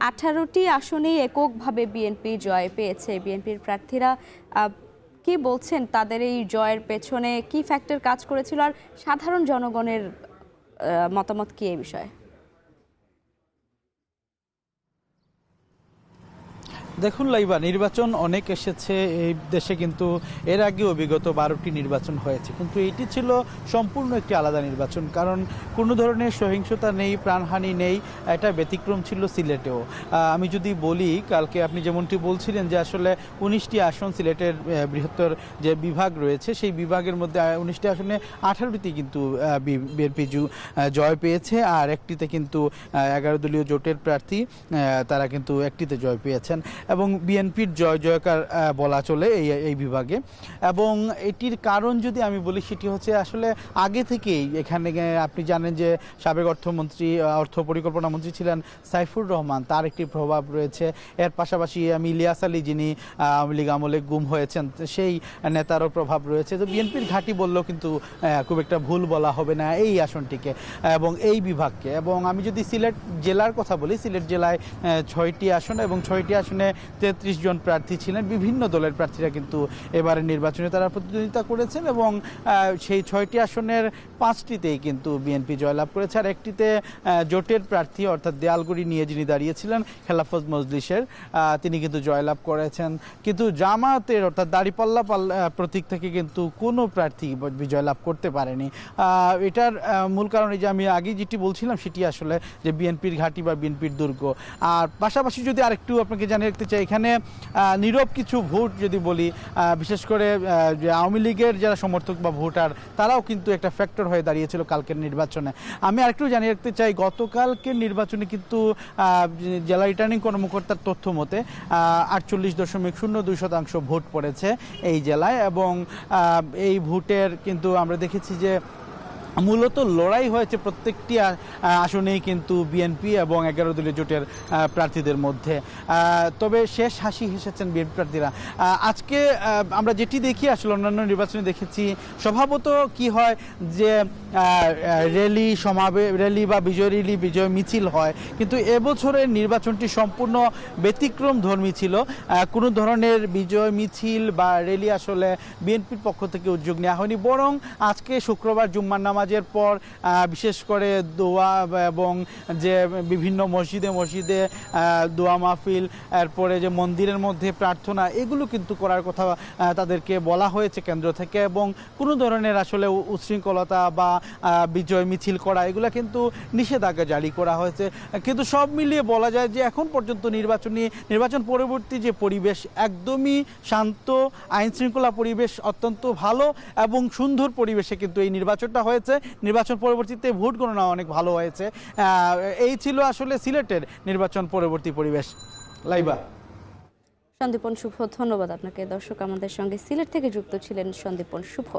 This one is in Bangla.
18টি আসনেই এককভাবে বিএনপি জয় পেয়েছে। বিএনপির প্রার্থীরা কি বলছেন, তাদের এই জয়ের পেছনে কি ফ্যাক্টর কাজ করেছিল, আর সাধারণ জনগণের মতামত কি এই বিষয়ে? দেখুন লাইবা, নির্বাচন অনেক এসেছে এই দেশে, কিন্তু এর আগেও বিগত 12টি নির্বাচন হয়েছে, কিন্তু এটি ছিল সম্পূর্ণ একটি আলাদা নির্বাচন, কারণ কোনো ধরনের সহিংসতা নেই, প্রাণহানি নেই। এটা ব্যতিক্রম ছিল সিলেটেও। আমি যদি বলি, কালকে আপনি যেমনটি বলছিলেন যে আসলে 19টি আসন সিলেটের বৃহত্তর যে বিভাগ রয়েছে, সেই বিভাগের মধ্যে 19টি আসনে 18টি কিন্তু বিএনপি জয় পেয়েছে, আর একটিতে কিন্তু 11 দলীয় জোটের প্রার্থী তারা কিন্তু একটিতে জয় পেয়েছেন, এবং বিএনপির জয় জয়কার বলা চলে এই বিভাগে। এবং এটির কারণ যদি আমি বলি, সেটি হচ্ছে আসলে আগে থেকেই এখানে আপনি জানেন যে সাবেক অর্থমন্ত্রী, অর্থ পরিকল্পনা মন্ত্রী ছিলেন সাইফুর রহমান, তার একটি প্রভাব রয়েছে। এর পাশাপাশি ইলিয়াস আলী, যিনি আওয়ামী লীগ আমলে গুম হয়েছেন, সেই নেতারও প্রভাব রয়েছে। তো বিএনপির ঘাঁটি বললেও কিন্তু খুব একটা ভুল বলা হবে না এই আসনটিকে এবং এই বিভাগকে। এবং আমি যদি সিলেট জেলার কথা বলি, সিলেট জেলায় 6টি আসন, এবং 6টি আসনে 33 জন প্রার্থী ছিলেন। বিভিন্ন দলের প্রার্থীরা কিন্তু এবারে নির্বাচনে তারা প্রতিদ্বন্দ্বিতা করেছেন, এবং সেই 6টি আসনের 5টিতেই কিন্তু বিএনপি জয়লাভ করেছে, আর একটিতে জোটের প্রার্থী অর্থাৎ দেয়ালগুড়ি নিয়ে যিনি দাঁড়িয়েছিলেন খেলাফত মজলিসের, তিনি কিন্তু জয়লাভ করেছেন। কিন্তু জামাতের অর্থাৎ দাঁড়িপাল্লা প্রতীক থেকে কিন্তু কোনো প্রার্থী বিজয় লাভ করতে পারেনি। এটার মূল কারণ এই যে আমি আগে যেটি বলছিলাম, সেটি আসলে যে বিএনপির ঘাঁটি বা বিএনপির দুর্গ। আর পাশাপাশি যদি আরেকটু আপনাকে জানিয়ে রাখতে চাই, এখানে নীরব কিছু ভোট যদি বলি, বিশেষ করে যে আওয়ামী লীগের যারা সমর্থক বা ভোটার, তারাও কিন্তু একটা ফ্যাক্টর হয়ে দাঁড়িয়েছিল কালকের নির্বাচনে। আমি আরেকটু জানিয়ে রাখতে চাই, গতকালকের নির্বাচনে কিন্তু জেলা রিটার্নিং কর্মকর্তার তথ্য মতে 48.02% ভোট পড়েছে এই জেলায়, এবং এই ভোটের কিন্তু আমরা দেখেছি যে মূলত লড়াই হয়েছে প্রত্যেকটি আসনেই কিন্তু বিএনপি এবং 11 দলীয় জোটের প্রার্থীদের মধ্যে। তবে শেষ হাসি হেসেছেন বিএনপি প্রার্থীরা। আজকে আমরা যেটি দেখি, আসলে অন্যান্য নির্বাচনে দেখেছি স্বভাবত কি হয় যে র্যালি বা বিজয় র্যালি, বিজয় মিছিল হয়, কিন্তু এবছরের নির্বাচনটি সম্পূর্ণ ব্যতিক্রম ধর্মী ছিল। কোনো ধরনের বিজয় মিছিল বা র্যালি আসলে বিএনপির পক্ষ থেকে উদ্যোগ নেওয়া হয়নি, বরং আজকে শুক্রবার জুম্মার নামাজের পর বিশেষ করে দোয়া এবং যে বিভিন্ন মসজিদে দোয়া মাহফিল, এরপরে যে মন্দিরের মধ্যে প্রার্থনা, এগুলো কিন্তু করার কথা তাদেরকে বলা হয়েছে কেন্দ্র থেকে, এবং কোনো ধরনের আসলে উচ্ছৃঙ্খলতা বা বিজয় মিছিল করা, এগুলো কিন্তু নিষেধাজ্ঞা জারি করা হয়েছে। কিন্তু সব মিলিয়ে বলা যায় যে এখন পর্যন্ত নির্বাচন পরবর্তী যে পরিবেশ একদমই শান্ত, আইন শৃঙ্খলা পরিবেশ অত্যন্ত ভালো এবং সুন্দর পরিবেশে কিন্তু এই নির্বাচনটা হয়েছে। নির্বাচন পরবর্তীতে ভোট গণনা অনেক ভালো হয়েছে। এই ছিল আসলে সিলেটের নির্বাচন পরবর্তী পরিবেশ। লাইবা। সন্দীপন শুভ, ধন্যবাদ আপনাকে। দর্শক, আমাদের সঙ্গে সিলেট থেকে যুক্ত ছিলেন সন্দীপন শুভ।